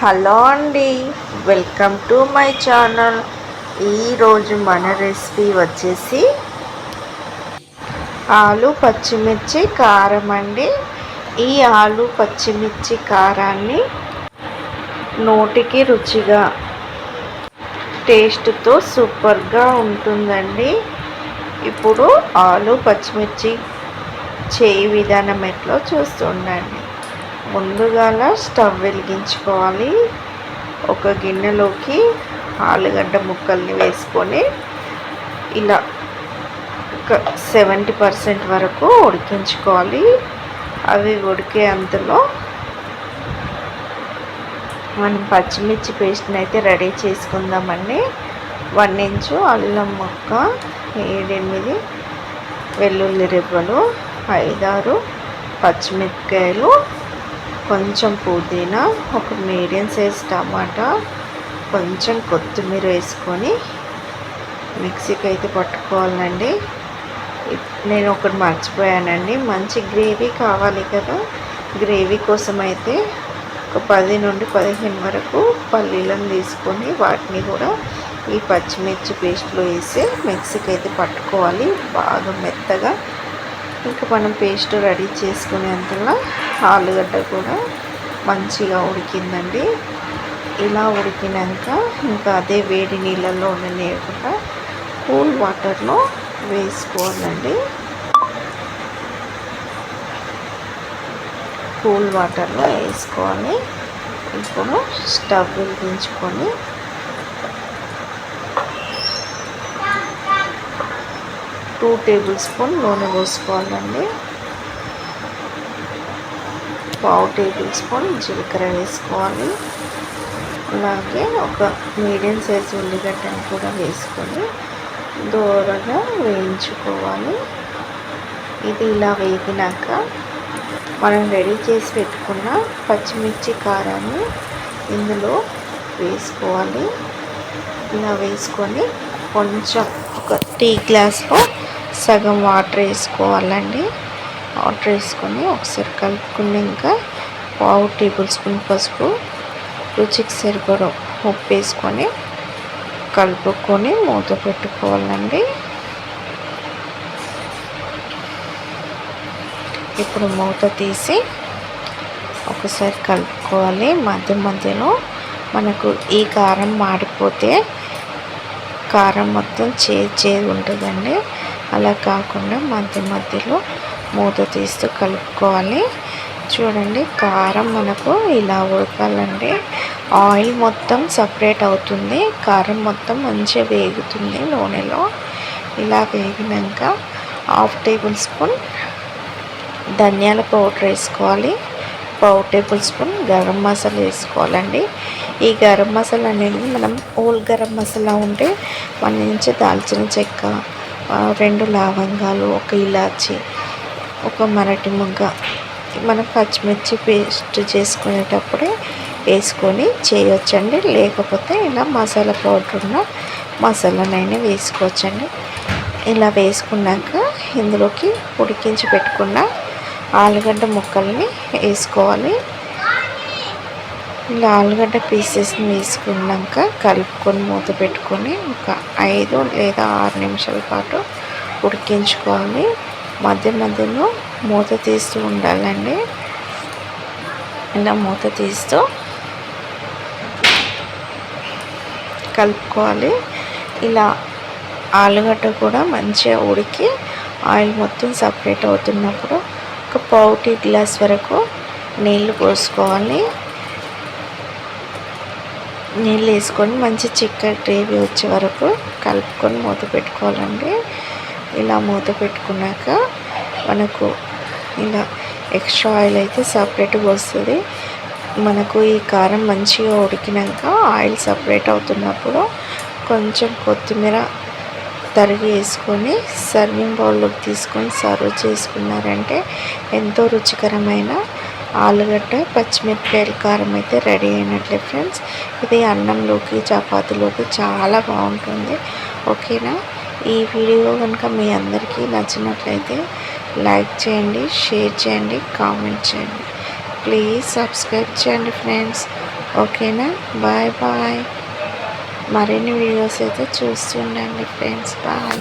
Hello అండి, welcome to my channel. ఈరోజు మన రెసిపీ వచ్చేసి ఆలు పచ్చిమిర్చి కారం అండి. ఈ ఆలు పచ్చిమిర్చి కారాన్ని నోటికి రుచిగా టేస్ట్తో సూపర్గా ఉంటుందండి. ఇప్పుడు ఆలు పచ్చిమిర్చి చేయి విధానం ఎట్లో చూస్తుండండి. ముందుగా స్టవ్ వెలిగించుకోవాలి. ఒక గిన్నెలోకి ఆలుగడ్డ ముక్కల్ని వేసుకొని ఇలా ఒక 70% వరకు ఉడికించుకోవాలి. అవి ఉడికే అంతలో మనం పచ్చిమిర్చి పేస్ట్ని అయితే రెడీ చేసుకుందామండి. 1 ఇంచు అల్లం ముక్క, 7-8 వెల్లుల్లి రెబ్బలు, 5-6 పచ్చిమిరపకాయలు, కొంచెం పుదీనా, ఒక మీడియం సైజ్ టమాటా, కొంచెం కొత్తిమీర వేసుకొని మిక్సీకి అయితే పట్టుకోవాలండి. నేను ఒకటి మర్చిపోయానండి, మంచి గ్రేవీ కావాలి కదా. గ్రేవీ కోసం అయితే ఒక 10 నుండి 15 వరకు పల్లీలను తీసుకొని వాటిని కూడా ఈ పచ్చిమిర్చి పేస్ట్లో వేసి మిక్సీకి అయితే పట్టుకోవాలి బాగా మెత్తగా. ఇంకా మనం పేస్ట్ రెడీ చేసుకునేంతలో ఆలుగడ్డ కూడా మంచిగా ఉడికిందండి. ఇలా ఉడికినాక ఇంకా అదే వేడి నీళ్ళల్లో ఉండనివ్వకుండా కూల్ వాటర్లో వేసుకోవాలండి. కూల్ వాటర్లో వేసుకొని ఇప్పుడు స్టవ్ వెలిగించుకొని 2 టేబుల్ స్పూన్ నూనె పోసుకోవాలండి. 1/2 టేబుల్ స్పూన్ జీలకర్ర వేసుకోవాలి. అలాగే ఒక మీడియం సైజు ఉల్లిగడ్డను కూడా వేసుకొని దూరగా వేయించుకోవాలి. ఇది ఇలా వేగినాక మనం రెడీ చేసి పెట్టుకున్న పచ్చిమిర్చి కారాన్ని ఇందులో వేసుకోవాలి. ఇలా వేసుకొని కొంచెం ఒక టీ గ్లాస్లో సగం వాటర్ వేసుకోవాలండి. వాటర్ వేసుకొని ఒకసారి కలుపుకున్నాక 1/2 టేబుల్ స్పూన్ పసుపు, రుచికి సరిపడా ఉప్పు వేసుకొని కలుపుకొని మూత పెట్టుకోవాలండి. ఇప్పుడు మూత తీసి ఒకసారి కలుపుకోవాలి. మధ్య మధ్యలో మనకు ఈ కారం మాడిపోతే కారం మొత్తం చేదు ఉంటుందండి. అలా కాకుండా మధ్య మధ్యలో మూత తీస్తూ కలుపుకోవాలి. చూడండి, కారం మనకు ఇలా ఉడకాలండి. ఆయిల్ మొత్తం సపరేట్ అవుతుంది, కారం మొత్తం మంచిగా వేగుతుంది నూనెలో. ఇలా వేగినాక 1/2 టేబుల్ స్పూన్ ధనియాల పౌడర్ వేసుకోవాలి. 1/2 టేబుల్ స్పూన్ గరం మసాలా వేసుకోవాలండి. ఈ గరం మసాలా అనేది మనం హోల్ గరం మసాలా ఉంటే 1 ఇంచు దాల్చిన చెక్క, 2 లవంగాలు, 1 ఇలాచి, 1 మరటి ముగ్గ మనం పచ్చిమిర్చి పేస్ట్ చేసుకునేటప్పుడే వేసుకొని చేయొచ్చండి. లేకపోతే ఇలా మసాలా పౌడర్ ఉన్న మసాలానైనా వేసుకోవచ్చండి. ఇలా వేసుకున్నాక ఇందులోకి ఉడికించి పెట్టుకున్న ఆలుగడ్డ ముక్కల్ని వేసుకోవాలి. ఇలా ఆలుగడ్డ పీసెస్ని వేసుకున్నాక కలుపుకొని మూత పెట్టుకొని ఒక 5 లేదా 6 నిమిషాల పాటు ఉడికించుకోవాలి. మధ్య మధ్యలో మూత తీస్తూ ఉండాలండి. ఇలా మూత తీస్తూ కలుపుకోవాలి. ఇలా ఆలుగడ్డ కూడా మంచిగా ఉడికి ఆయిల్ మొత్తం సపరేట్ అవుతున్నప్పుడు ఒక 1/4 టీ గ్లాస్ వరకు నీళ్ళు పోసుకోవాలి. నీళ్ళు వేసుకొని మంచి చిక్కటి గ్రేవీ వచ్చే వరకు కలుపుకొని మూత పెట్టుకోవాలండి. ఇలా మూత పెట్టుకున్నాక మనకు ఇలా ఎక్స్ట్రా ఆయిల్ అయితే సపరేట్గా వస్తుంది. మనకు ఈ కారం మంచిగా ఉడికినాక ఆయిల్ సపరేట్ అవుతున్నప్పుడు కొంచెం కొత్తిమీర తరిగి వేసుకొని సర్వింగ్ బౌల్లోకి తీసుకొని సర్వ్ చేసుకున్నారంటే ఎంతో రుచికరమైన ఆలుగడ్డ పచ్చిమిరపకాయల కారం అయితే రెడీ అయినట్లే ఫ్రెండ్స్. ఇది అన్నంలోకి చపాతీలోకి చాలా బాగుంటుంది. ఓకేనా? ఈ వీడియో కనుక మీ అందరికీ నచ్చినట్లయితే లైక్ చేయండి, షేర్ చేయండి, కామెంట్ చేయండి. ప్లీజ్ సబ్స్క్రైబ్ చేయండి ఫ్రెండ్స్. ఓకేనా. Bye bye. మరిన్ని వీడియోస్ అయితే చూస్తుండండి ఫ్రెండ్స్. బాయ్.